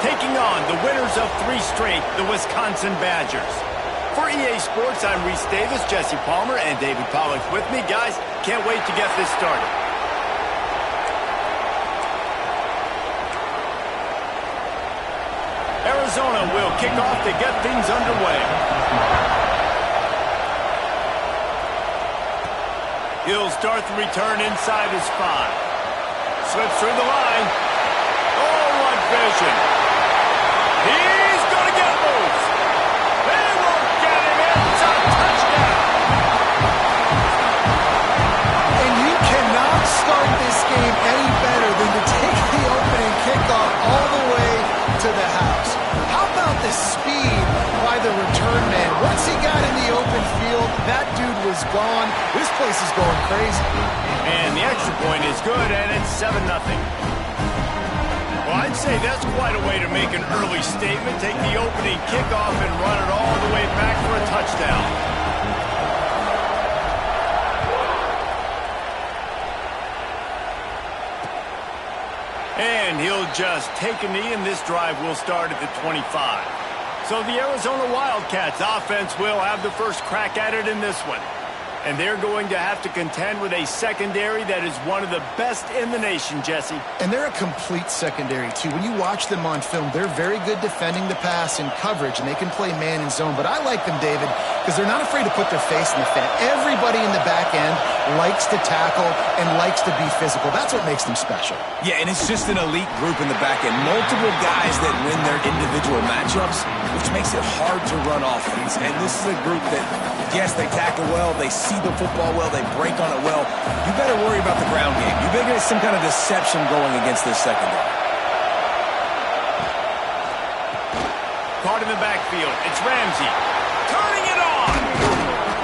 taking on the winners of 3 straight, the Wisconsin Badgers. For EA Sports, I'm Reese Davis, Jesse Palmer, and David Pollack with me. Guys, can't wait to get this started. Arizona will kick off to get things underway. He'll start the return inside his 5. Slips through the line. Oh, what vision. He's going to get loose. They won't get him. It's a touchdown. And you cannot start this game any better than to take the opening kickoff all the way to the house. How about the speed by the return man? Once he got in the open field, that dude was gone. This place is going crazy. And the extra point is good, and it's 7-0. Well, I'd say that's quite a way to make an early statement. Take the opening kickoff and run it all the way back for a touchdown. And he'll just take a knee, and this drive will start at the 25. So the Arizona Wildcats offense will have the first crack at it in this one. And they're going to have to contend with a secondary that is one of the best in the nation, Jesse. And they're a complete secondary, too. When you watch them on film, they're very good defending the pass and coverage, and they can play man and zone. But I like them, David, because they're not afraid to put their face in the fan. Everybody in the back end likes to tackle and likes to be physical. That's what makes them special. Yeah, and it's just an elite group in the back end. Multiple guys that win their individual matchups, which makes it hard to run offense. And this is a group that, yes, they tackle well, they see the football well, they break on it well. You better worry about the ground game. You better get some kind of deception going against this secondary. Caught in the backfield. It's Ramsey. Turning it on.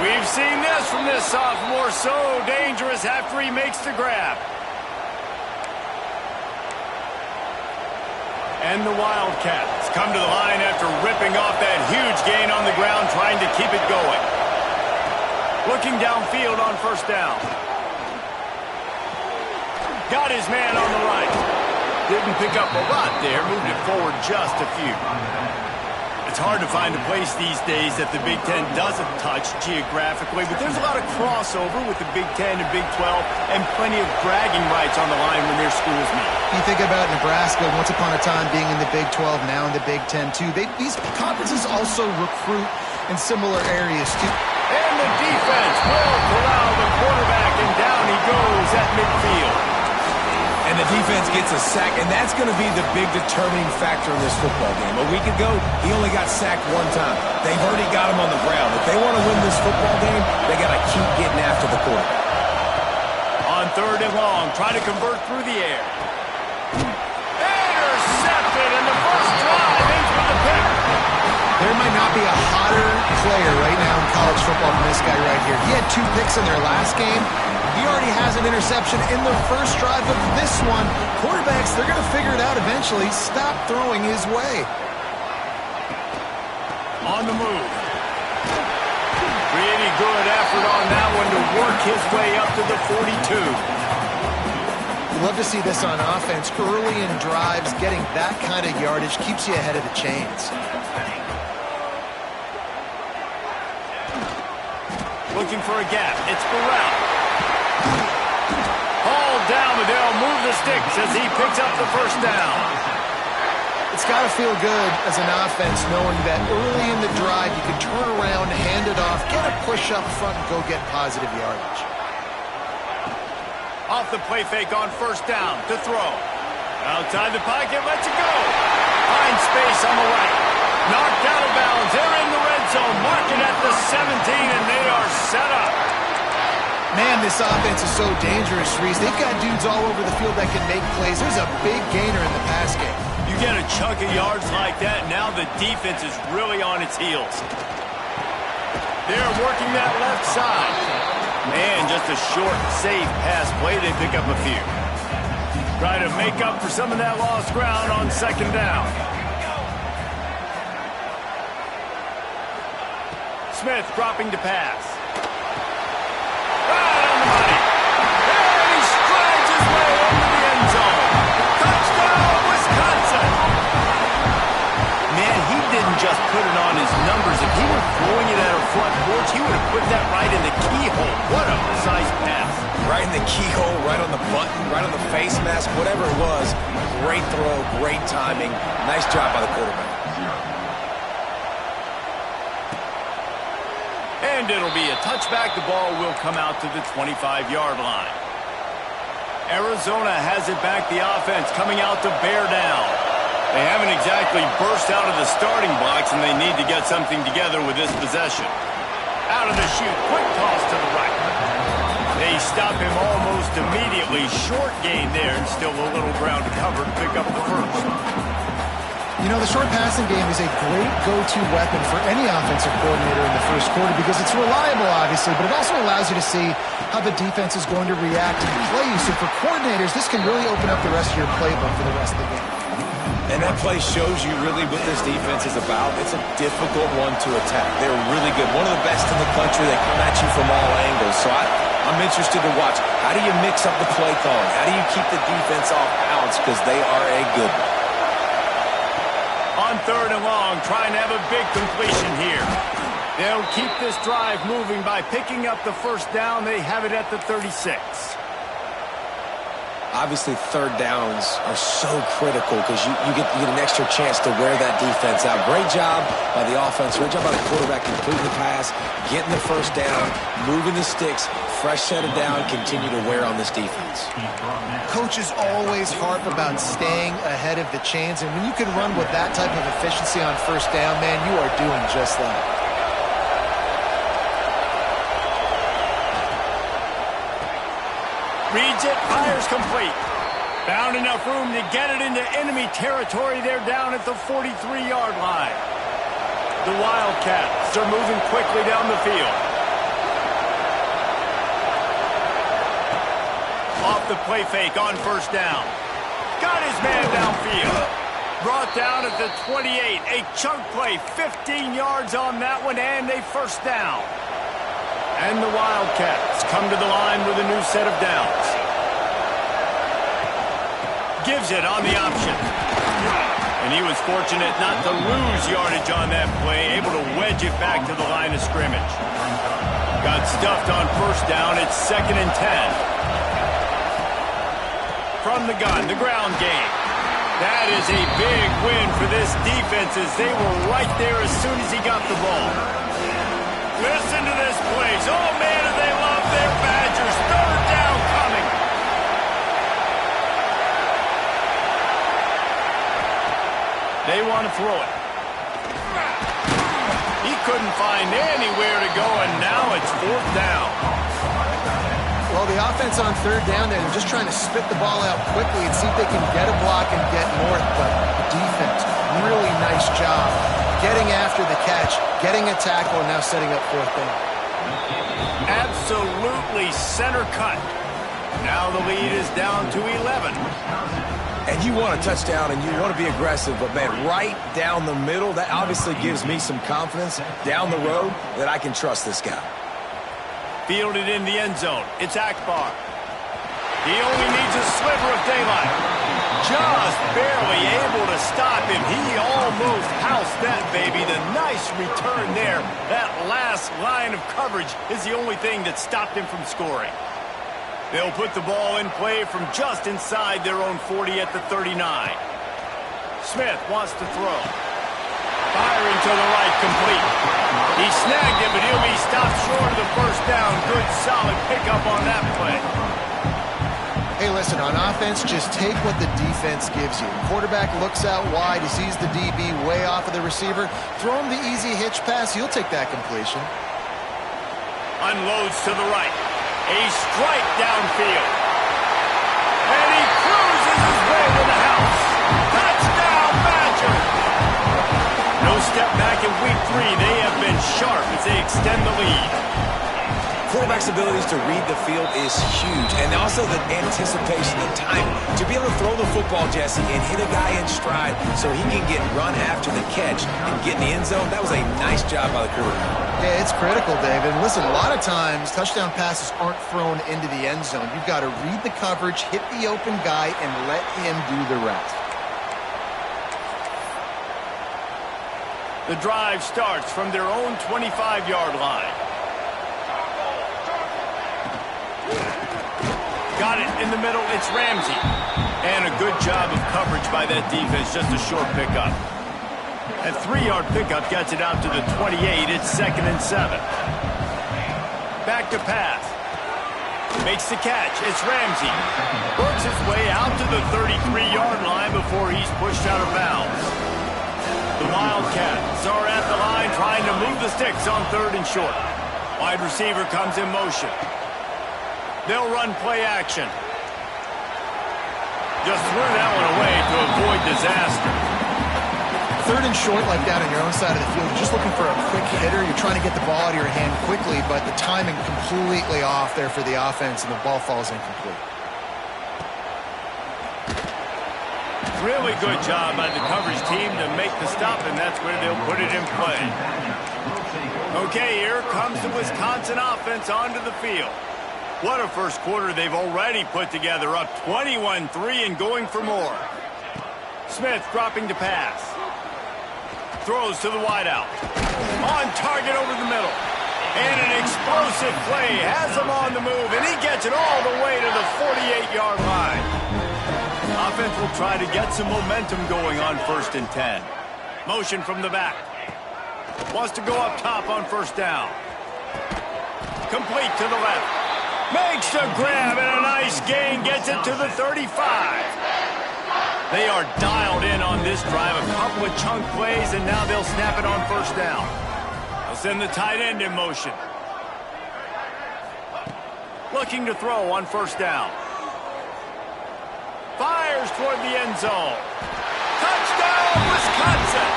We've seen this from this sophomore. So dangerous after he makes the grab. And the Wildcats come to the line after ripping off that huge gain on the ground, trying to keep it going. Looking downfield on first down. Got his man on the right. Didn't pick up a lot there. Moved it forward just a few. It's hard to find a place these days that the Big Ten doesn't touch geographically, but there's a lot of crossover with the Big Ten and Big 12 and plenty of bragging rights on the line when their schools meet. You think about Nebraska, once upon a time being in the Big 12, now in the Big 10 too. These conferences also recruit in similar areas too. And the defense will corral the quarterback, and down he goes at midfield. And the defense gets a sack, and that's going to be the big determining factor in this football game. A week ago, he only got sacked 1 time. They've already got him on the ground. If they want to win this football game, they got to keep getting after the quarterback. On 3rd and long, trying to convert through the air. Intercepted, and the first drive in for the pick. There might not be a hotter player right now in college football than this guy right here. He had 2 picks in their last game. He already has an interception in the first drive of this one. Quarterbacks, they're going to figure it out eventually. Stop throwing his way. On the move. Pretty good effort on that one to work his way up to the 42. You love to see this on offense. Early in drives, getting that kind of yardage keeps you ahead of the chains. Looking for a gap. It's Burrell. Hauled down, but they'll move the sticks as he picks up the first down. It's got to feel good as an offense knowing that early in the drive you can turn around, hand it off, get a push up front, and go get positive yardage. Off the play fake on first down to throw. Outside the pocket, lets it go. Finds space on the right. Knocked out of bounds. They're in the red zone. Mark it at the 17, and they are set up. Man, this offense is so dangerous, Reese. They've got dudes all over the field that can make plays. There's a big gainer in the pass game. You get a chunk of yards like that, now the defense is really on its heels. They're working that left side. Man, just a short, safe pass play. They pick up a few. Try to make up for some of that lost ground on second down. Smith dropping to pass. Right on the money. And he strides his way into the end zone. Touchdown, Wisconsin. in the keyhole, right on the button, right on the face mask, whatever it was. Great throw, great timing. Nice job by the quarterback. And it'll be a touchback. The ball will come out to the 25-yard line. Arizona has it back. The offense coming out to bear down. They haven't exactly burst out of the starting blocks, and they need to get something together with this possession. Out of the chute, quick toss to the right. They stop him almost immediately. Short gain there, and still a little ground to cover to pick up the first. You know, the short passing game is a great go-to weapon for any offensive coordinator in the first quarter because it's reliable, obviously, but it also allows you to see how the defense is going to react and play you. So for coordinators, this can really open up the rest of your playbook for the rest of the game. And that play shows you really what this defense is about. It's a difficult one to attack. They're really good. One of the best in the country. They come at you from all angles. So I'm interested to watch. How do you mix up the play calling? How do you keep the defense off balance? Because they are a good one. On 3rd and long, trying to have a big completion here. They'll keep this drive moving by picking up the first down. They have it at the 36. Obviously, 3rd downs are so critical because you get an extra chance to wear that defense out. Great job by the offense. Great job by the quarterback completing the pass, getting the first down, moving the sticks, fresh set of down, continue to wear on this defense. Coaches always harp about staying ahead of the chains, and when you can run with that type of efficiency on first down, man, you are doing just that. Reads it, fires complete. Found enough room to get it into enemy territory. They're down at the 43-yard line. The Wildcats are moving quickly down the field. Off the play fake on first down. Got his man downfield. Brought down at the 28. A chunk play, 15 yards on that one, and a first down. And the Wildcats come to the line with a new set of downs. Gives it on the option. And he was fortunate not to lose yardage on that play, able to wedge it back to the line of scrimmage. Got stuffed on first down. It's 2nd and 10. From the gun, the ground game. That is a big win for this defense as they were right there as soon as he got the ball. Listen to this place. Oh, man, do they love their Badgers. 3rd down coming. They want to throw it. He couldn't find anywhere to go, and now it's 4th down. Well, the offense on 3rd down there, they're just trying to spit the ball out quickly and see if they can get a block and get north, but the defense, really nice job getting after the catch, getting a tackle, and now setting up 4th down. Absolutely center cut. Now the lead is down to 11. And you want a touchdown and you want to be aggressive, but, man, right down the middle, that obviously gives me some confidence down the road that I can trust this guy. Fielded in the end zone. It's Akbar. He only needs a sliver of daylight. Just barely able to stop him. He almost housed that baby. The nice return there. That last line of coverage is the only thing that stopped him from scoring. They'll put the ball in play from just inside their own 40 at the 39. Smith wants to throw. Firing to the right, complete. He snagged it, but he'll be stopped short of the first down. Good, solid pickup on that play. Hey, listen, on offense, just take what the defense gives you. Quarterback looks out wide. He sees the DB way off of the receiver. Throw him the easy hitch pass. He'll take that completion. Unloads to the right. A strike downfield. And he cruises his way to the house. Touchdown, Badgers! No step back in week 3. They have been sharp as they extend the lead. Quarterback's abilities to read the field is huge, and also the anticipation, the time to be able to throw the football, Jesse, and hit a guy in stride so he can get run after the catch and get in the end zone. That was a nice job by the quarterback. Yeah, it's critical, David. And listen, a lot of times touchdown passes aren't thrown into the end zone. You've got to read the coverage, hit the open guy, and let him do the rest. The drive starts from their own 25-yard line. Got it in the middle. It's Ramsey. And a good job of coverage by that defense. Just a short pickup. A 3-yard pickup gets it out to the 28. It's 2nd and 7. Back to pass. Makes the catch. It's Ramsey. Works his way out to the 33-yard line before he's pushed out of bounds. The Wildcats are at the line trying to move the sticks on 3rd and short. Wide receiver comes in motion. They'll run play action. Just threw that one away to avoid disaster. 3rd and short like that on your own side of the field. You're just looking for a quick hitter. You're trying to get the ball out of your hand quickly, but the timing completely off there for the offense, and the ball falls incomplete. Really good job by the coverage team to make the stop, and that's where they'll put it in play. Okay, here comes the Wisconsin offense onto the field. What a first quarter they've already put together, up 21-3 and going for more. Smith dropping to pass. Throws to the wideout. On target over the middle. And an explosive play has him on the move, and he gets it all the way to the 48-yard line. Offense will try to get some momentum going on 1st and 10. Motion from the back. Wants to go up top on 1st down. Complete to the left. Makes a grab and a nice gain. Gets it to the 35. They are dialed in on this drive. A couple of chunk plays, and now they'll snap it on 1st down. They'll send the tight end in motion. Looking to throw on 1st down. Fires toward the end zone. Touchdown, Wisconsin!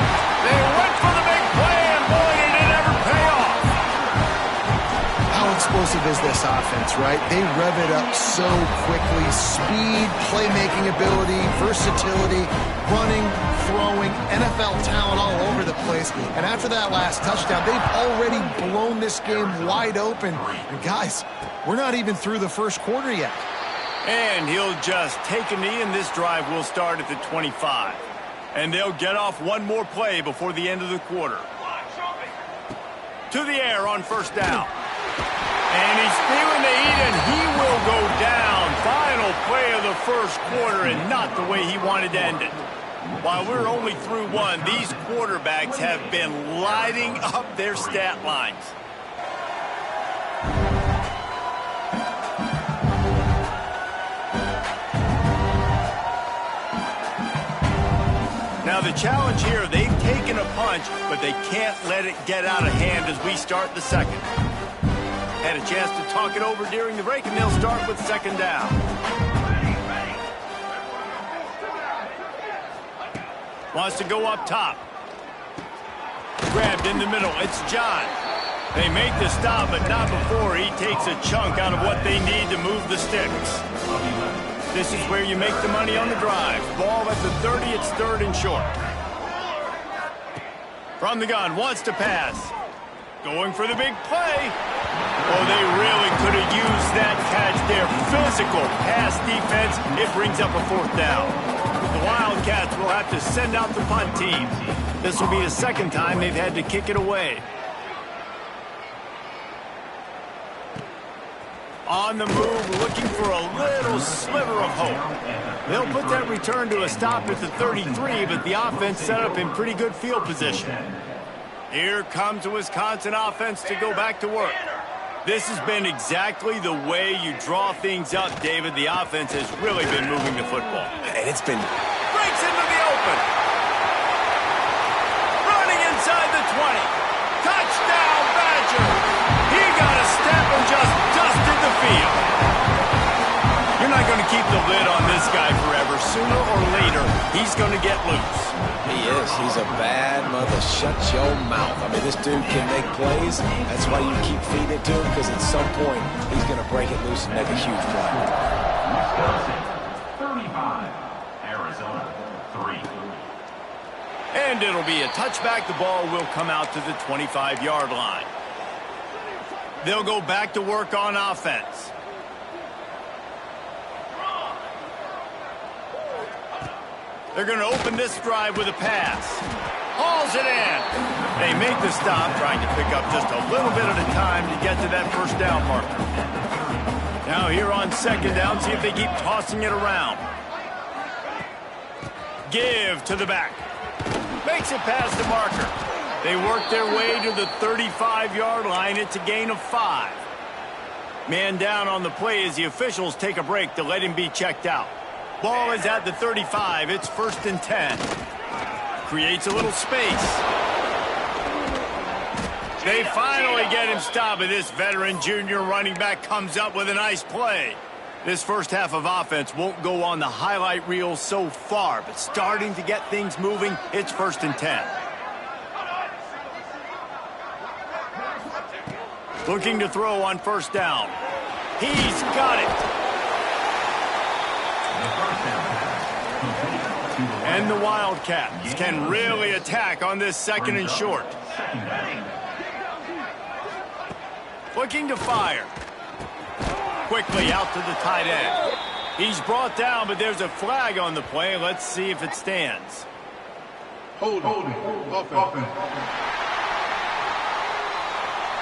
They went for the big play, and boy, did it ever pay off. How explosive is this offense, right? They rev it up so quickly. Speed, playmaking ability, versatility, running, throwing, NFL talent all over the place. And after that last touchdown, they've already blown this game wide open. And guys, we're not even through the first quarter yet. And he'll just take a knee, and this drive will start at the 25. And they'll get off one more play before the end of the quarter. To the air on 1st down. And he's feeling the heat, and he will go down. Final play of the first quarter, and not the way he wanted to end it. While we're only through one, these quarterbacks have been lighting up their stat lines. Now the challenge here, they've taken a punch, but they can't let it get out of hand as we start the second. Had a chance to talk it over during the break, and they'll start with 2nd down. Wants to go up top. Grabbed in the middle. It's John. They make the stop, but not before he takes a chunk out of what they need to move the sticks. This is where you make the money on the drive. Ball at the 30, it's 3rd and short. From the gun, wants to pass. Going for the big play. Oh, they really could have used that catch there. Physical pass defense. It brings up a 4th down. The Wildcats will have to send out the punt team. This will be the 2nd time they've had to kick it away. On the move, looking for a little sliver of hope. They'll put that return to a stop at the 33, but the offense set up in pretty good field position. Here comes the Wisconsin offense to go back to work. This has been exactly the way you draw things up, David. The offense has really been moving the football. And it's been... Breaks into the open. Running inside the 20. Touchdown, Badger. He got a step and just dusted the field. You're not going to keep the lid on this guy forever. Sooner or later, he's going to get loose. He is. He's a bad mother. Shut your mouth. I mean, this dude can make plays. That's why you keep feeding it to him, because at some point, he's going to break it loose and make a huge play. Wisconsin, 35. Arizona, 3. And it'll be a touchback. The ball will come out to the 25-yard line. They'll go back to work on offense. They're going to open this drive with a pass. Hauls it in. They make the stop, trying to pick up just a little bit at a time to get to that 1st down marker. Now here on second down, see if they keep tossing it around. Give to the back. Makes it past the marker. They work their way to the 35-yard line. It's a gain of 5. Man down on the play as the officials take a break to let him be checked out. Ball is at the 35. It's 1st and 10. Creates a little space. They finally get him stopped, and this veteran junior running back comes up with a nice play. This first half of offense won't go on the highlight reel so far, but starting to get things moving, it's 1st and 10. Looking to throw on 1st down. He's got it. And the Wildcats can really attack on this 2nd and short. Looking to fire. Quickly out to the tight end. He's brought down, but there's a flag on the play. Let's see if it stands. Holding. Offense.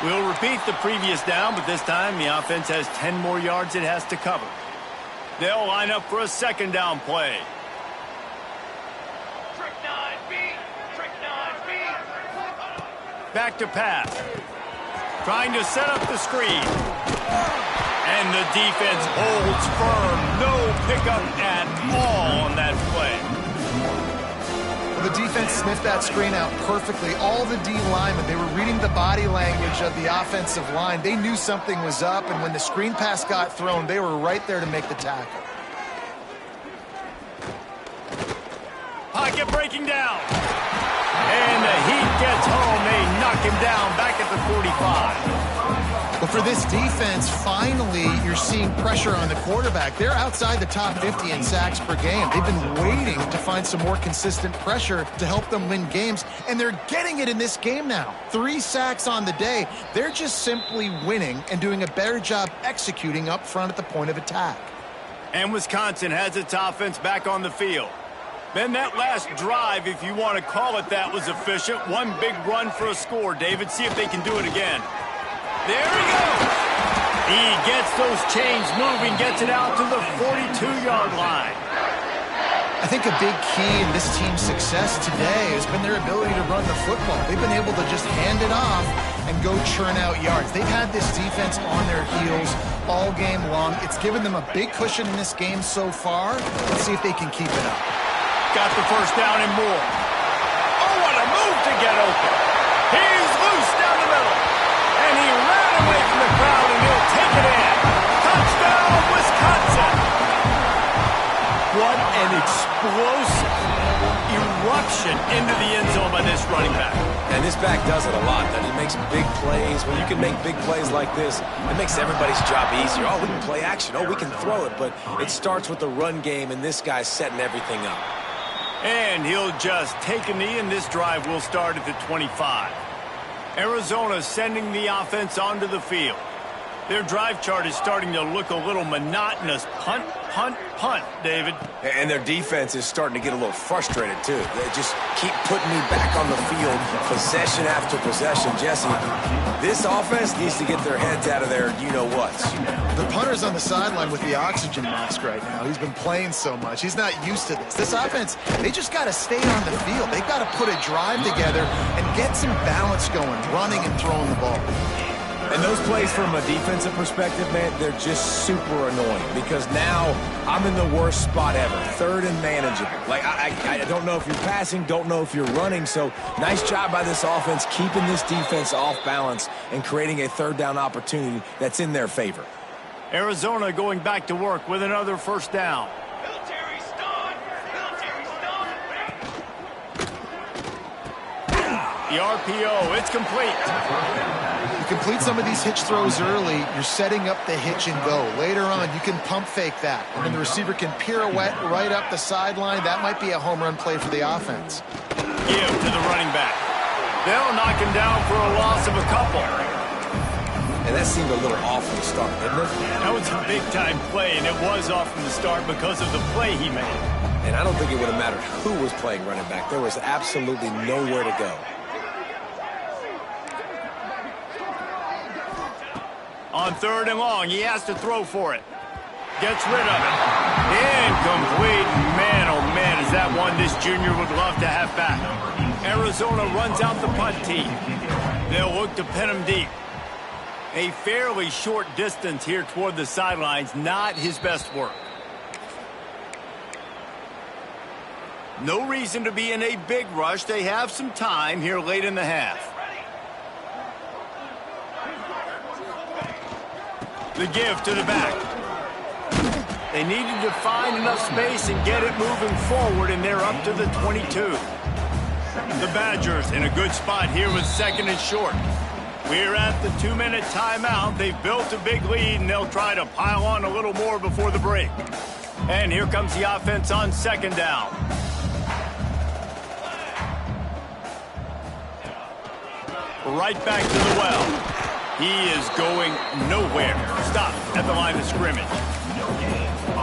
We'll repeat the previous down, but this time the offense has 10 more yards it has to cover. They'll line up for a 2nd down play. Back to pass. Trying to set up the screen. And the defense holds firm. No pickup at all on that play. Well, the defense sniffed that screen out perfectly. All the D linemen, they were reading the body language of the offensive line. They knew something was up, and when the screen pass got thrown, they were right there to make the tackle. Pocket breaking down. And the heat gets home. They knock him down back at the 45. But for this defense, finally, you're seeing pressure on the quarterback. They're outside the top 50 in sacks per game. They've been waiting to find some more consistent pressure to help them win games, and they're getting it in this game now. 3 sacks on the day. They're just simply winning and doing a better job executing up front at the point of attack. And Wisconsin has its offense back on the field. Then that last drive, if you want to call it that, was efficient. One big run for a score, David. See if they can do it again. There he goes. He gets those chains moving, gets it out to the 42-yard line. I think a big key in this team's success today has been their ability to run the football. They've been able to just hand it off and go churn out yards. They've had this defense on their heels all game long. It's given them a big cushion in this game so far. Let's see if they can keep it up. Got the 1st down and more. Oh, what a move to get open. He's loose down the middle. And he ran away from the crowd, and he'll take it in. Touchdown, Wisconsin. What an explosive eruption into the end zone by this running back. And this back does it a lot. That he makes big plays. When you can make big plays like this, it makes everybody's job easier. Oh, we can play action. Oh, we can throw it. But it starts with the run game, and this guy's setting everything up. And he'll just take a knee, and this drive will start at the 25. Arizona sending the offense onto the field. Their drive chart is starting to look a little monotonous. Punt, punt, punt, David. And their defense is starting to get a little frustrated, too. They just keep putting me back on the field, possession after possession. Jesse, this offense needs to get their heads out of their you-know-whats. The punter's on the sideline with the oxygen mask right now. He's been playing so much. He's not used to this. This offense, they just got to stay on the field. They've got to put a drive together and get some balance going, running and throwing the ball. And those plays from a defensive perspective, man, they're just super annoying because now I'm in the worst spot ever, 3rd and manageable. Like, I don't know if you're passing, don't know if you're running, so nice job by this offense keeping this defense off balance and creating a 3rd down opportunity that's in their favor. Arizona going back to work with another 1st down. The RPO, it's complete. You complete some of these hitch throws early, you're setting up the hitch and go. Later on, you can pump fake that, and then the receiver can pirouette right up the sideline. That might be a home run play for the offense. Give to the running back. They'll knock him down for a loss of a couple. And that seemed a little off from the start, didn't it? That was a big-time play, and it was off from the start because of the play he made. And I don't think it would have mattered who was playing running back. There was absolutely nowhere to go. On 3rd and long, he has to throw for it. Gets rid of it. Incomplete. Man, oh man, is that one this junior would love to have back. Arizona runs out the punt team. They'll look to pin him deep. A fairly short distance here toward the sidelines, not his best work. No reason to be in a big rush. They have some time here late in the half. The give to the back. They needed to find enough space and get it moving forward, and they're up to the 22. The Badgers in a good spot here with 2nd and short. We're at the 2-minute timeout. They've built a big lead, and they'll try to pile on a little more before the break. And here comes the offense on 2nd down. Right back to the well. He is going nowhere. Stop at the line of scrimmage.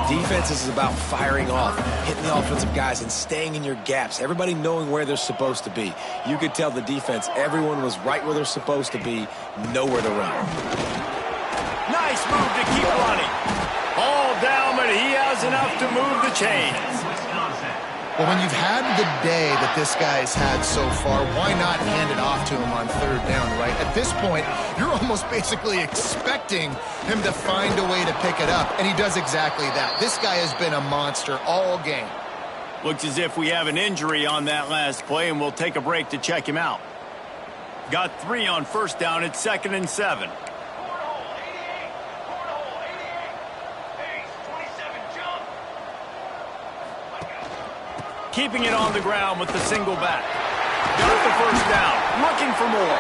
Defense is about firing off, hitting the offensive guys, and staying in your gaps. Everybody knowing where they're supposed to be. You could tell the defense, everyone was right where they're supposed to be, nowhere to run. Nice move to keep running. All down, but he has enough to move the chains. Well, when you've had the day that this guy's had so far, why not hand it off to him on 3rd down, right? At this point, you're almost basically expecting him to find a way to pick it up, and he does exactly that. This guy has been a monster all game. Looks as if we have an injury on that last play, and we'll take a break to check him out. Got 3 on 1st down. It's 2nd and 7. Keeping it on the ground with the single back. Got the 1st down. Looking for more.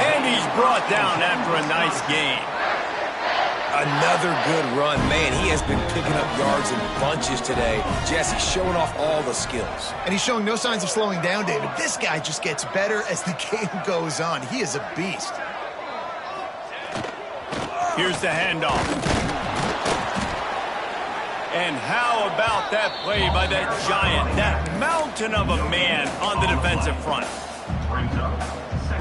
And he's brought down after a nice gain. Another good run. Man, he has been picking up yards in bunches today. Jesse showing off all the skills. And he's showing no signs of slowing down, David. This guy just gets better as the game goes on. He is a beast. Here's the handoff. And how about that play by that giant, that mountain of a man on the defensive front?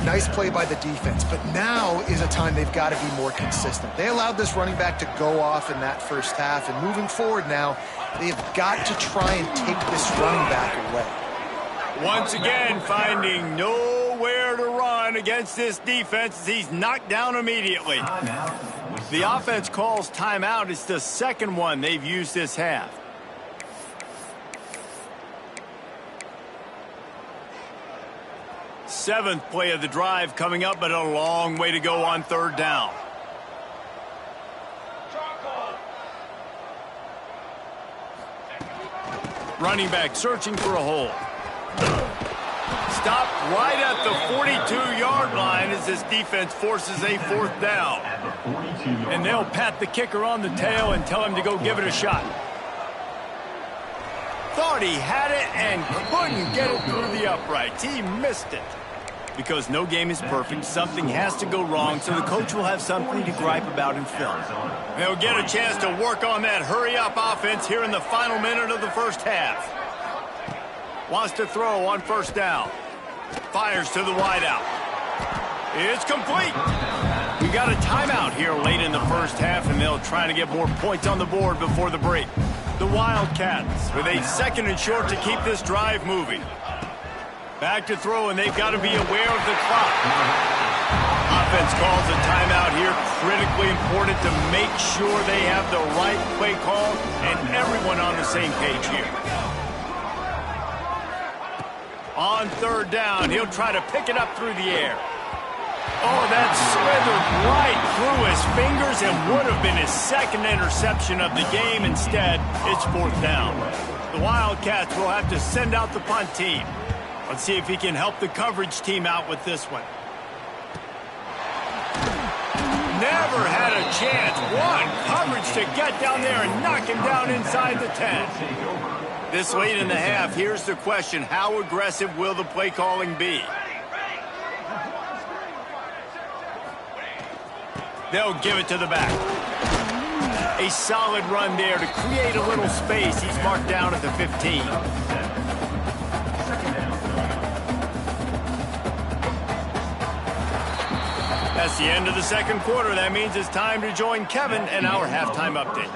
Nice play by the defense, but now is a time they've got to be more consistent. They allowed this running back to go off in that 1st half, and moving forward now, they've got to try and take this running back away. Once again, finding nowhere to run against this defense. He's knocked down immediately. The offense calls timeout. It's the 2nd one they've used this half. Seventh play of the drive coming up, but a long way to go on 3rd down. Running back searching for a hole. Stopped right at the 42-yard line as this defense forces a 4th down. And they'll pat the kicker on the tail and tell him to go give it a shot. Thought he had it and couldn't get it through the uprights. He missed it. Because no game is perfect, something has to go wrong, so the coach will have something to gripe about in film. They'll get a chance to work on that hurry-up offense here in the final minute of the 1st half. Wants to throw on 1st down. Fires to the wideout. It's complete. We got a timeout here late in the 1st half, and they'll try to get more points on the board before the break. The Wildcats with a 2nd and short to keep this drive moving. Back to throw, and they've got to be aware of the clock. Offense calls a timeout here. Critically important to make sure they have the right play call and everyone on the same page here. On 3rd down, he'll try to pick it up through the air. Oh, that slithered right through his fingers and would have been his 2nd interception of the game. Instead, it's 4th down. The Wildcats will have to send out the punt team. Let's see if he can help the coverage team out with this one. Never had a chance. One coverage to get down there and knock him down inside the 10. This late in the half, here's the question. How aggressive will the play calling be? They'll give it to the back. A solid run there to create a little space. He's marked down at the 15. That's the end of the second quarter. That means it's time to join Kevin and our halftime update.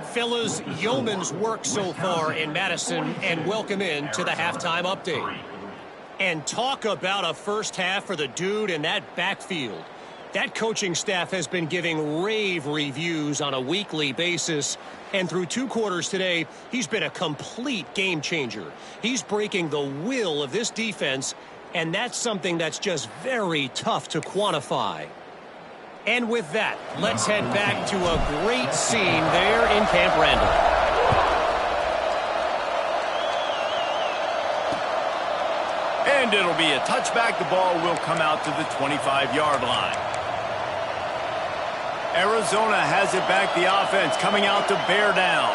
Fellas, yeoman's work so far in Madison, and welcome in to the halftime update. And talk about a first half for the dude in that backfield. That coaching staff has been giving rave reviews on a weekly basis. And through 2 quarters today, he's been a complete game changer. He's breaking the will of this defense, and that's something that's just very tough to quantify. And with that, let's head back to a great scene there in Camp Randall. And it'll be a touchback. The ball will come out to the 25-yard line. Arizona has it back. The offense coming out to bear down.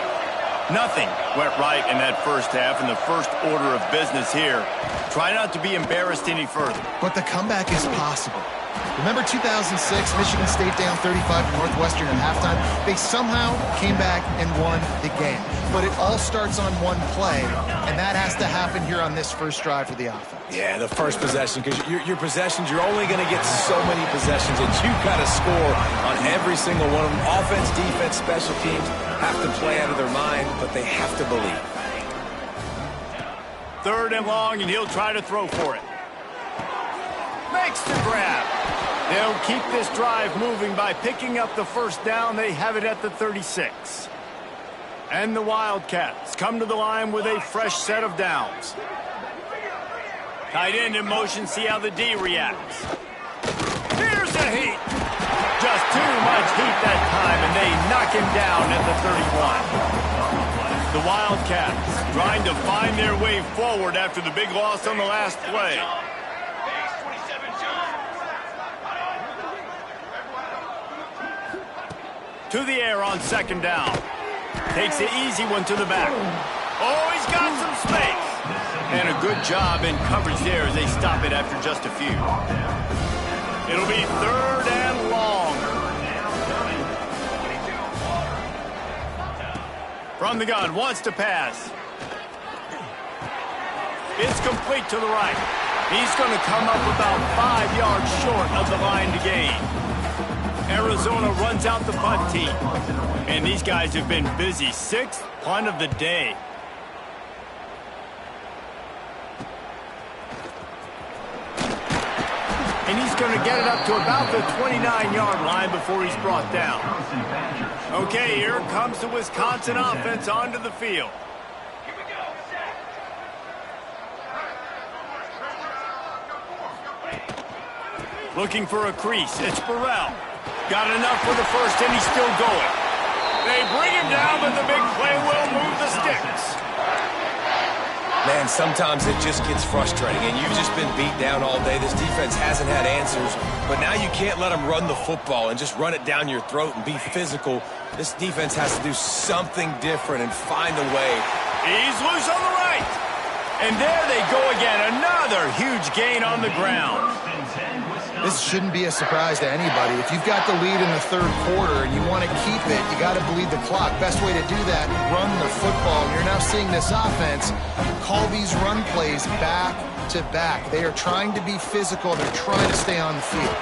Nothing went right in that first half, and the first order of business here. Try not to be embarrassed any further. But the comeback is possible. Remember 2006, Michigan State down 35 Northwestern at halftime? They somehow came back and won the game. But it all starts on one play, and that has to happen here on this first drive for the offense. Yeah, the first possession, because your possessions, you're only going to get so many possessions, and you've got to score on every single one of them. Offense, defense, special teams have to play out of their mind, but they have to believe. 3rd and long, and he'll try to throw for it. Makes the grab. They'll keep this drive moving by picking up the first down. They have it at the 36. And the Wildcats come to the line with a fresh set of downs. Tight end in motion, see how the D reacts. Here's the heat. Just too much heat that time, and they knock him down at the 31. The Wildcats trying to find their way forward after the big loss on the last play. To the air on 2nd down. Takes the easy one to the back. Oh, he's got some space. And a good job in coverage there as they stop it after just a few. It'll be 3rd and long. From the gun, wants to pass. It's complete to the right. He's going to come up about 5 yards short of the line to gain. Arizona runs out the punt team. And these guys have been busy. 6th punt of the day. And he's going to get it up to about the 29-yard line before he's brought down. Okay, here comes the Wisconsin offense onto the field. Looking for a crease. It's Burrell. Got enough for the first, and he's still going. They bring him down, but the big play will move the sticks. Man, sometimes it just gets frustrating, and you've just been beat down all day. This defense hasn't had answers, but now you can't let them run the football and just run it down your throat and be physical. This defense has to do something different and find a way. He's loose on the right. And there they go again. Another huge gain on the ground. This shouldn't be a surprise to anybody. If you've got the lead in the 3rd quarter and you want to keep it, you got to bleed the clock. Best way to do that, run the football. And you're now seeing this offense call these run plays back to back. They are trying to be physical. They're trying to stay on the field.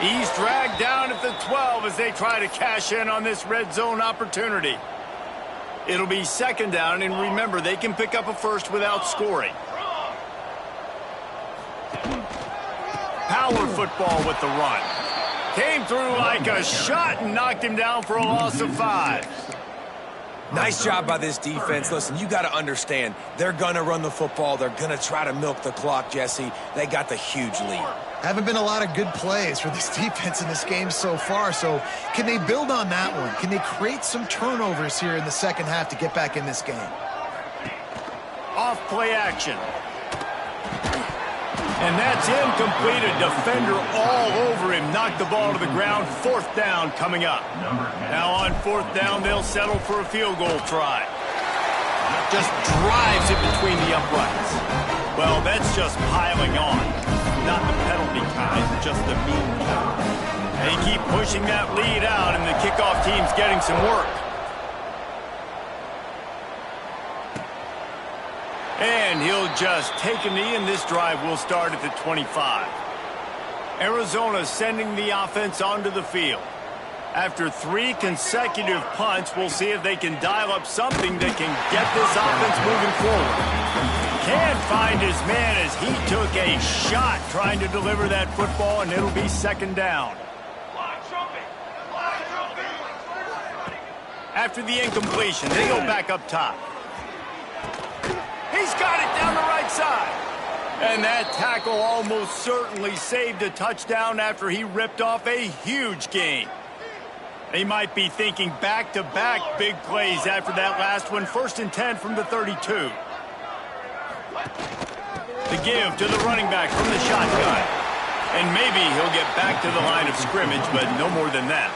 He's dragged down at the 12 as they try to cash in on this red zone opportunity. It'll be 2nd down, and remember, they can pick up a first without scoring. Power football with the run. Came through like a shot and knocked him down for a loss of 5. Nice job by this defense. Listen, you got to understand, they're going to run the football. They're going to try to milk the clock, Jesse. They got the huge lead. Haven't been a lot of good plays for this defense in this game so far, so can they build on that one? Can they create some turnovers here in the second half to get back in this game? Off play action. And that's incomplete. A defender all over him. Knocked the ball to the ground. 4th down coming up. Now on 4th down, they'll settle for a field goal try. Just drives it between the uprights. Well, that's just piling on. Not the penalty kind, just the mean kind. They keep pushing that lead out, and the kickoff team's getting some work. And he'll just take a knee, and this drive will start at the 25. Arizona sending the offense onto the field. After 3 consecutive punts, we'll see if they can dial up something that can get this offense moving forward. Can't find his man as he took a shot trying to deliver that football, and it'll be second down. After the incompletion, they go back up top. He's got it down the right side. And that tackle almost certainly saved a touchdown after he ripped off a huge gain. They might be thinking back-to-back big plays after that last one. 1st and 10 from the 32. The give to the running back from the shotgun. And maybe he'll get back to the line of scrimmage, but no more than that.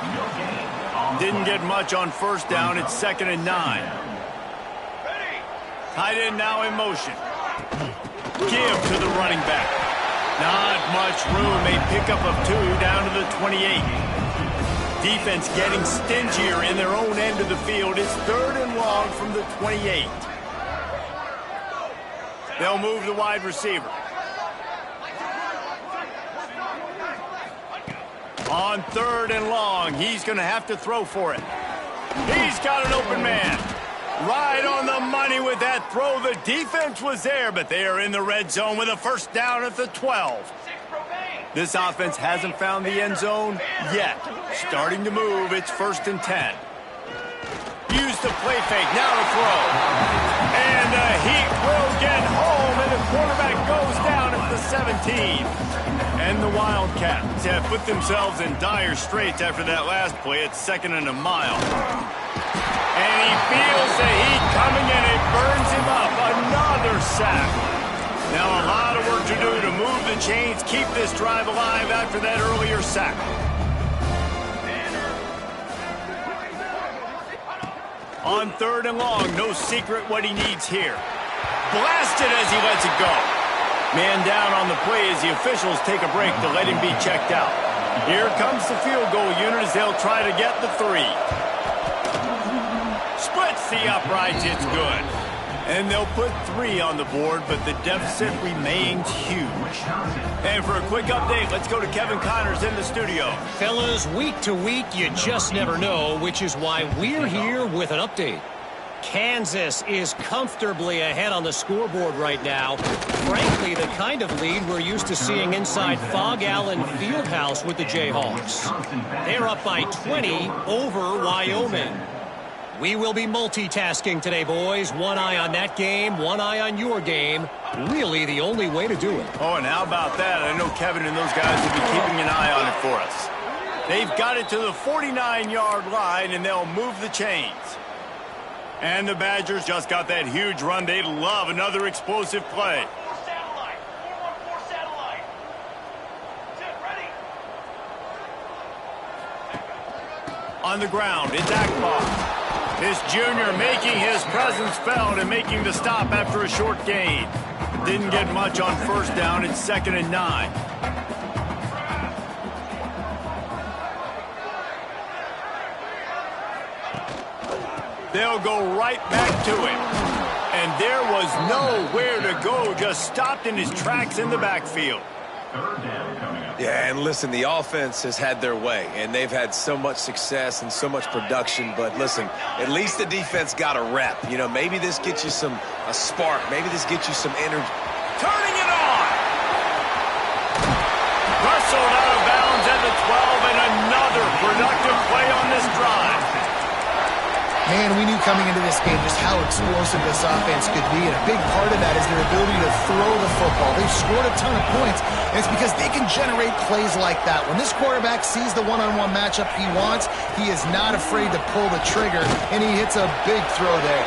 Didn't get much on 1st down. It's 2nd and 9. Tight end now in motion. Give to the running back. Not much room. A pickup of 2 down to the 28. Defense getting stingier in their own end of the field. It's 3rd and long from the 28. They'll move the wide receiver. On 3rd and long, he's going to have to throw for it. He's got an open man. Right on the money with that throw. The defense was there, but they are in the red zone with a 1st down at the 12. This offense hasn't found the end zone yet. Starting to move, it's 1st and 10. Use the play fake, now to throw. And the Heat will get home, and the quarterback goes down at the 17. And the Wildcats have put themselves in dire straits after that last play. It's 2nd and a mile. And he feels the heat coming, and it burns him up. Another sack. Now a lot of work to do to move the chains, keep this drive alive after that earlier sack. On 3rd and long, no secret what he needs here. Blasted as he lets it go. Man down on the play as the officials take a break to let him be checked out. Here comes the field goal unit as they'll try to get the 3. Splits the uprights, it's good. And they'll put 3 on the board, but the deficit remains huge. And for a quick update, let's go to Kevin Connors in the studio. Fellas, week to week, you just never know, which is why we're here with an update. Kansas is comfortably ahead on the scoreboard right now. Frankly, the kind of lead we're used to seeing inside Fog Allen Fieldhouse with the Jayhawks. They're up by 20 over Wyoming. We will be multitasking today, boys. One eye on that game, one eye on your game. Really the only way to do it. Oh, and how about that? I know Kevin and those guys will be keeping an eye on it for us. They've got it to the 49-yard line, and they'll move the chains. And the Badgers just got that huge run. They love another explosive play. On the ground, it's Akbar. This junior making his presence felt and making the stop after a short gain. Didn't get much on 1st down. It's 2nd and 9. They'll go right back to him. And there was nowhere to go. Just stopped in his tracks in the backfield. 3rd down coming up. Yeah, and listen, the offense has had their way, and they've had so much success and so much production. But listen, at least the defense got a rep. You know, maybe this gets you a spark. Maybe this gets you some energy. Turning it on. Wrestled out of bounds at the 12, and another productive play on this drive. Man, we knew coming into this game just how explosive this offense could be, and a big part of that is their ability to throw the football. They've scored a ton of points, and it's because they can generate plays like that. When this quarterback sees the one-on-one matchup he wants, he is not afraid to pull the trigger, and he hits a big throw there.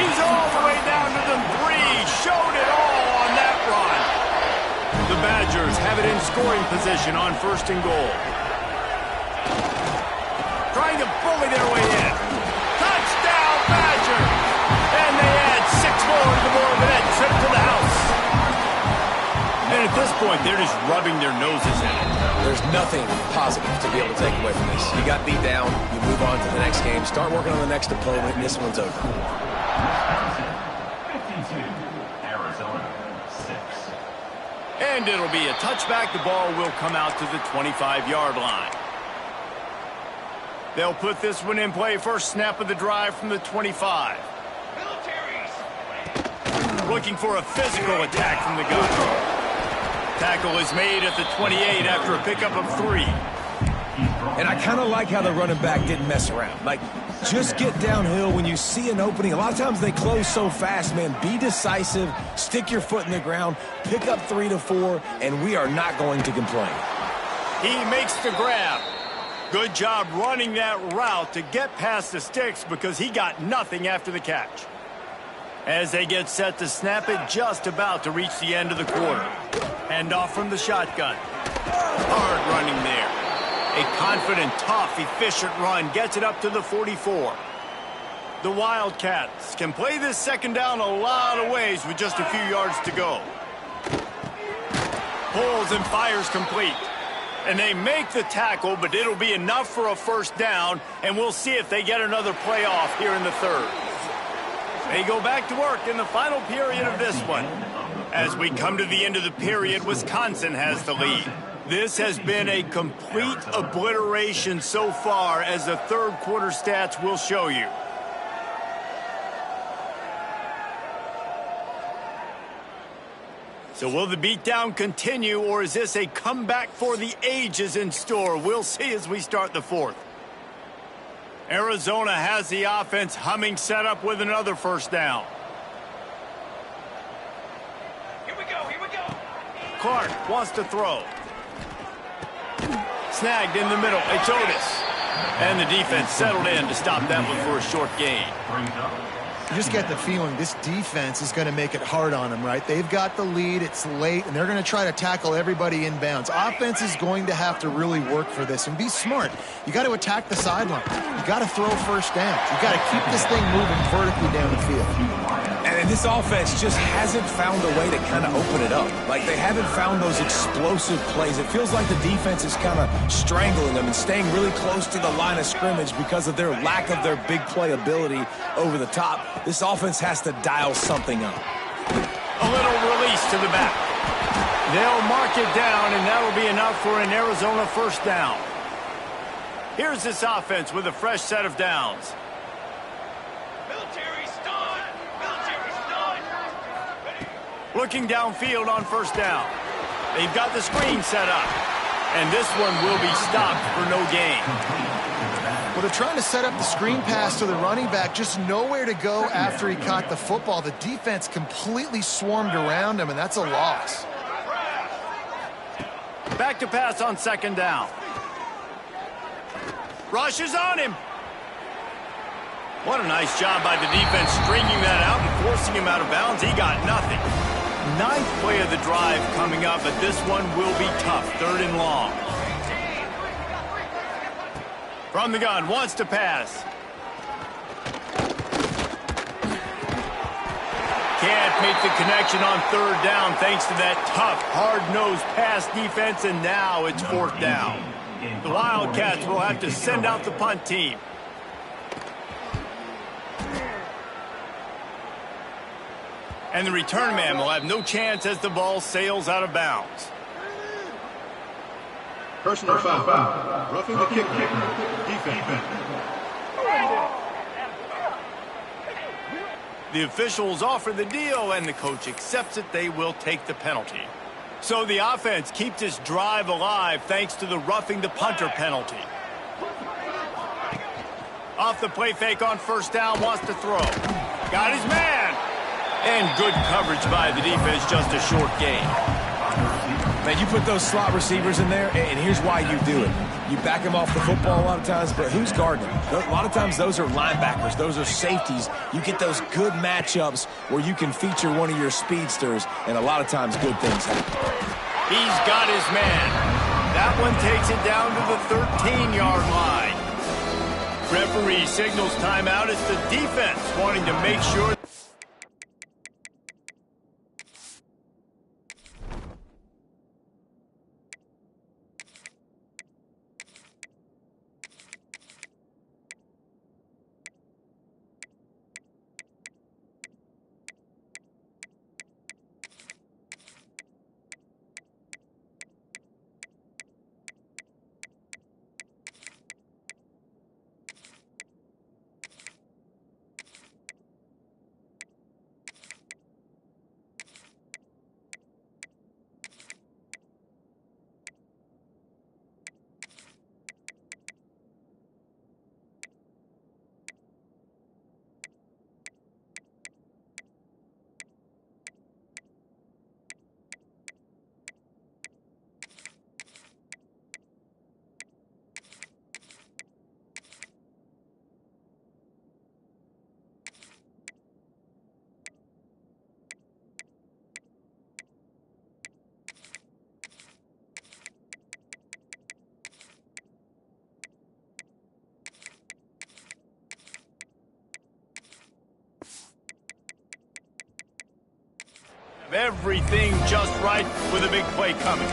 He's all the way down to the 3. Showed it all on that run. The Badgers have it in scoring position on 1st and goal. Trying to bully their way in. Touchdown, Badgers! And they add 6 more to the board with that trip to the house. And at this point, they're just rubbing their noses in it. There's nothing positive to be able to take away from this. You got beat down, you move on to the next game, start working on the next opponent, and this one's over. 52, Arizona 6. And And it'll be a touchback. The ball will come out to the 25-yard line. They'll put this one in play. First snap of the drive from the 25. Looking for a physical attack from the gun. Tackle is made at the 28 after a pickup of 3. And I kind of like how the running back didn't mess around. Like, just get downhill when you see an opening. A lot of times they close so fast, man. Be decisive, stick your foot in the ground, pick up 3 to 4, and we are not going to complain. He makes the grab. Good job running that route to get past the sticks because he got nothing after the catch. As they get set to snap it, just about to reach the end of the quarter. Hand off from the shotgun. Hard running there. A confident, tough, efficient run gets it up to the 44. The Wildcats can play this second down a lot of ways with just a few yards to go. Pulls and fires complete. And they make the tackle, but it'll be enough for a first down, and we'll see if they get another play off here in the third. They go back to work in the final period of this one. As we come to the end of the period, Wisconsin has the lead. This has been a complete obliteration so far, as the third quarter stats will show you. So will the beatdown continue, or is this a comeback for the ages in store? We'll see as we start the fourth. Arizona has the offense humming, set up with another first down. Here we go. Clark wants to throw. Snagged in the middle. It's Otis. And the defense settled in to stop that one for a short gain. You just get the feeling this defense is going to make it hard on them, right? They've got the lead, it's late, and they're going to try to tackle everybody inbounds. Offense is going to have to really work for this and be smart. You got to attack the sideline. You got to throw first down. You got to keep this thing moving vertically down the field. And this offense just hasn't found a way to kind of open it up. Like, they haven't found those explosive plays. It feels like the defense is kind of strangling them and staying really close to the line of scrimmage because of their lack of their big play ability over the top. This offense has to dial something up. A little release to the back. They'll mark it down, and that'll be enough for an Arizona first down. Here's this offense with a fresh set of downs. Looking downfield on first down. They've got the screen set up. And this one will be stopped for no gain. Well, they're trying to set up the screen pass to the running back. Just nowhere to go after he caught the football. The defense completely swarmed around him, and that's a loss. Back to pass on second down. Rush is on him. What a nice job by the defense stringing that out and forcing him out of bounds. He got nothing. Ninth play of the drive coming up, but this one will be tough. Third and long. From the gun, wants to pass. Can't make the connection on third down thanks to that tough, hard-nosed pass defense, and now it's fourth down. The Wildcats will have to send out the punt team. And the return man will have no chance as the ball sails out of bounds. Personal foul. Roughing the kick. Defense. The officials offer the deal, and the coach accepts it. They will take the penalty. So the offense keeps this drive alive thanks to the roughing the punter penalty. Off the play fake on first down, wants to throw. Got his man. And good coverage by the defense, just a short gain. Man, you put those slot receivers in there, and here's why you do it. You back them off the football a lot of times, but who's guarding them? A lot of times those are linebackers. Those are safeties. You get those good matchups where you can feature one of your speedsters, and a lot of times good things happen. He's got his man. That one takes it down to the 13-yard line. Referee signals timeout. It's the defense wanting to make sure Everything just right with a big play coming.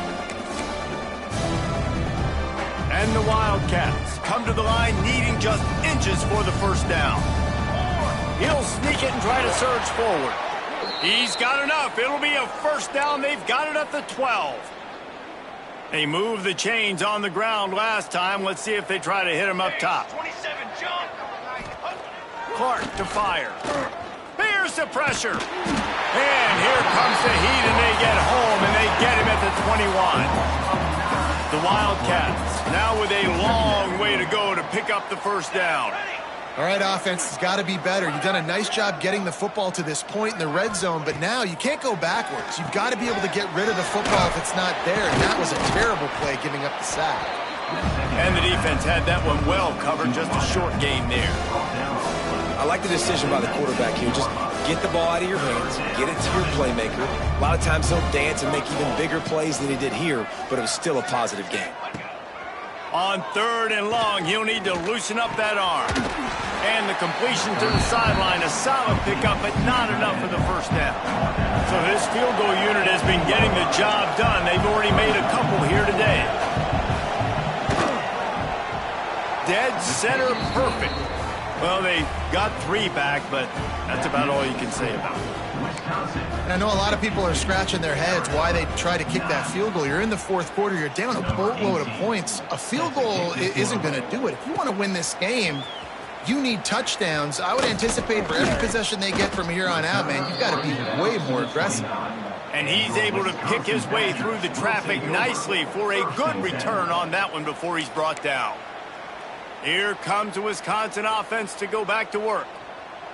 And the Wildcats come to the line needing just inches for the first down. He'll sneak it and try to surge forward. He's got enough. It'll be a first down. They've got it at the 12. They moved the chains on the ground last time. Let's see if they try to hit him up top. 27, John. Clark to fire. Here's the pressure. And here comes the heat, and they get home, and they get him at the 21. The Wildcats now with a long way to go to pick up the first down. All right, offense has got to be better. You've done a nice job getting the football to this point in the red zone, but now you can't go backwards. You've got to be able to get rid of the football if it's not there, and that was a terrible play giving up the sack. And the defense had that one well covered, just a short gain there. I like the decision by the quarterback here. Just get the ball out of your hands, get it to your playmaker. A lot of times he'll dance and make even bigger plays than he did here, but it was still a positive game. On 3rd and long, he'll need to loosen up that arm. And the completion to the sideline, a solid pickup, but not enough for the first down. So this field goal unit has been getting the job done. They've already made a couple here today. Dead center perfect. Well, they got 3 back, but that's about all you can say about it. And I know a lot of people are scratching their heads why they try to kick that field goal. You're in the 4th quarter. You're down a boatload of points. A field goal isn't going to do it. If you want to win this game, you need touchdowns. I would anticipate for every possession they get from here on out, man, you've got to be way more aggressive. And he's able to pick his way through the traffic nicely for a good return on that one before he's brought down. Here comes the Wisconsin offense to go back to work.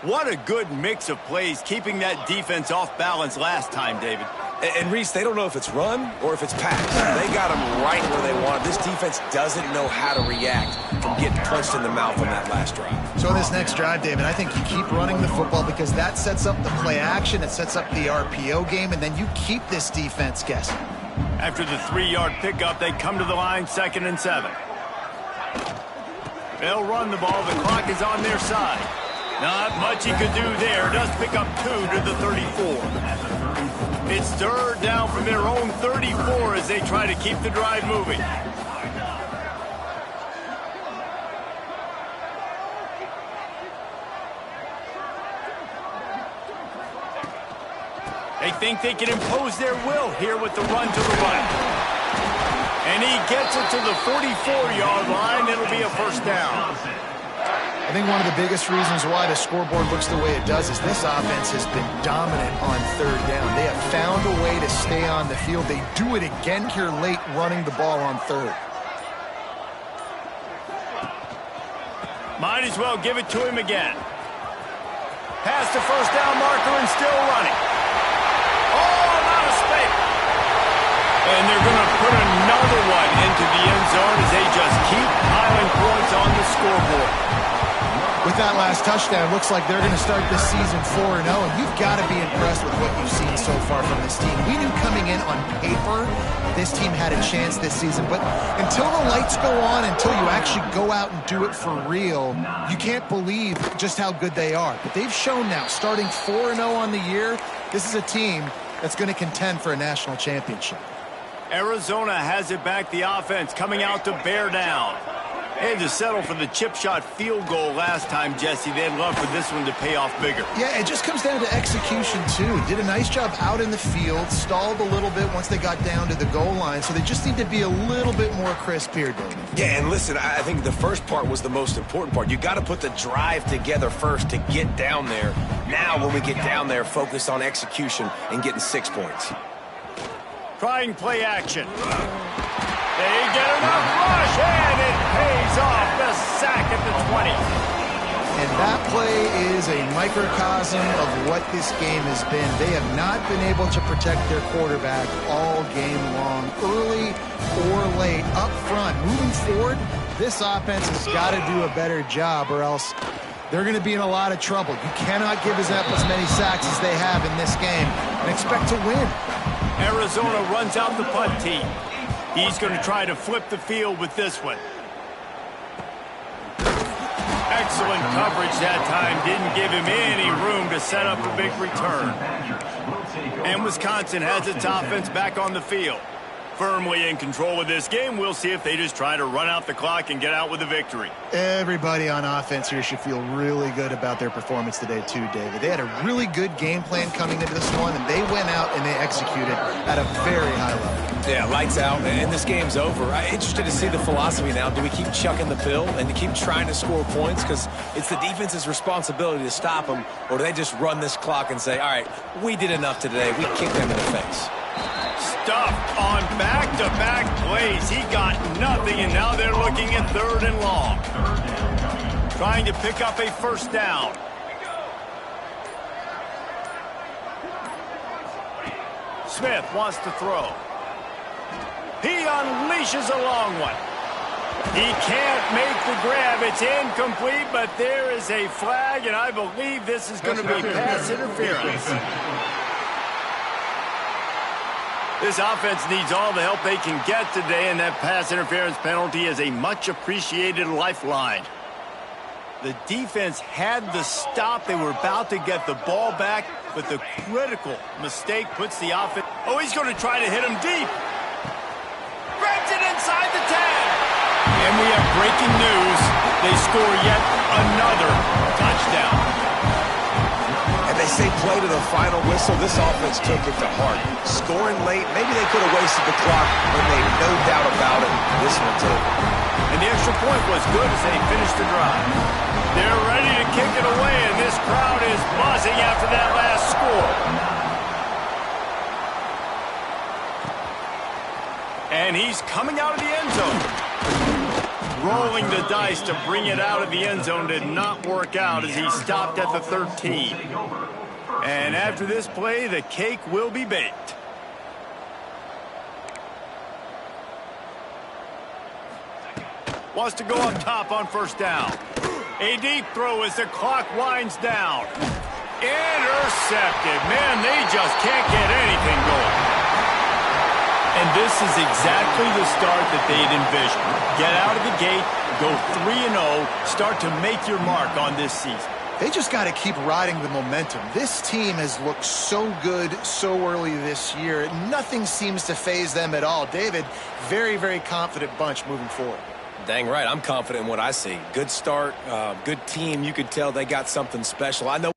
What a good mix of plays, keeping that defense off balance last time, David. And Reese, they don't know if it's run or if it's pass. They got them right where they want. This defense doesn't know how to react from getting punched in the mouth on that last drive. So in this next drive, David, I think you keep running the football because that sets up the play action, it sets up the RPO game, and then you keep this defense guessing. After the 3-yard pickup, they come to the line, 2nd and 7. They'll run the ball. The clock is on their side. Not much he could do there. Does pick up 2 to the 34. It's 3rd down from their own 34 as they try to keep the drive moving. They think they can impose their will here with the run to the right. And he gets it to the 44-yard line. It'll be a first down. I think one of the biggest reasons why the scoreboard looks the way it does is this offense has been dominant on 3rd down. They have found a way to stay on the field. They do it again here late running the ball on 3rd. Might as well give it to him again. Past the first down marker and still running. Oh, not a spake. And they're going to put another one into the end zone as they just keep piling points on the scoreboard. With that last touchdown, looks like they're going to start this season 4-0, and you've got to be impressed with what you've seen so far from this team. We knew coming in on paper this team had a chance this season, but until the lights go on, until you actually go out and do it for real, you can't believe just how good they are. But they've shown now, starting 4-0 on the year, this is a team that's going to contend for a national championship. Arizona has it back, the offense coming out to bear down. They had to settle for the chip shot field goal last time, Jesse. They'd love for this one to pay off bigger. Yeah, it just comes down to execution, too. Did a nice job out in the field, stalled a little bit once they got down to the goal line, so they just need to be a little bit more crisp here, David. Yeah, and listen, I think the first part was the most important part. You got to put the drive together first to get down there. Now, when we get down there, focus on execution and getting 6 points. Trying play action. They get enough rush, and it pays off. The sack at the 20. And that play is a microcosm of what this game has been. They have not been able to protect their quarterback all game long, early or late, up front. Moving forward, this offense has got to do a better job, or else they're going to be in a lot of trouble. You cannot give us up as many sacks as they have in this game and expect to win. Arizona runs out the punt team. He's going to try to flip the field with this one. Excellent coverage that time. Didn't give him any room to set up a big return. And Wisconsin has its offense back on the field. Firmly in control of this game. We'll see if they just try to run out the clock and get out with a victory. Everybody on offense here should feel really good about their performance today too, David. They had a really good game plan coming into this one, and they went out and they executed at a very high level. Yeah, lights out, and this game's over. I'm interested to see the philosophy now. Do we keep chucking the pill and to keep trying to score points because it's the defense's responsibility to stop them, or do they just run this clock and say, all right, we did enough today. We kicked them in the face. Stuffed on back-to-back plays. He got nothing, and now they're looking at 3rd and long. Trying to pick up a first down. Smith wants to throw. He unleashes a long one. He can't make the grab. It's incomplete, but there is a flag, and I believe this is going to be pass interference. This offense needs all the help they can get today, and that pass interference penalty is a much-appreciated lifeline. The defense had the stop. They were about to get the ball back, but the critical mistake puts the offense... Oh, he's going to try to hit him deep. Grabs it inside the 10. And we have breaking news. They score yet another touchdown. And they say play to the final whistle. This offense took it to heart. Scoring late, maybe they could have wasted the clock, but they no doubt about it. This one's over. And the extra point was good as they finished the drive. They're ready to kick it away, and this crowd is buzzing after that last score. And he's coming out of the end zone. Rolling the dice to bring it out of the end zone did not work out as he stopped at the 13. And after this play, the cake will be baked. Wants to go up top on first down. A deep throw as the clock winds down. Intercepted. Man, they just can't get anything going. And this is exactly the start that they'd envisioned. Get out of the gate, go 3-0, start to make your mark on this season. They just got to keep riding the momentum. This team has looked so good so early this year. Nothing seems to faze them at all. David, very, very confident bunch moving forward. Dang right, I'm confident in what I see. Good start, good team. You could tell they got something special. I know.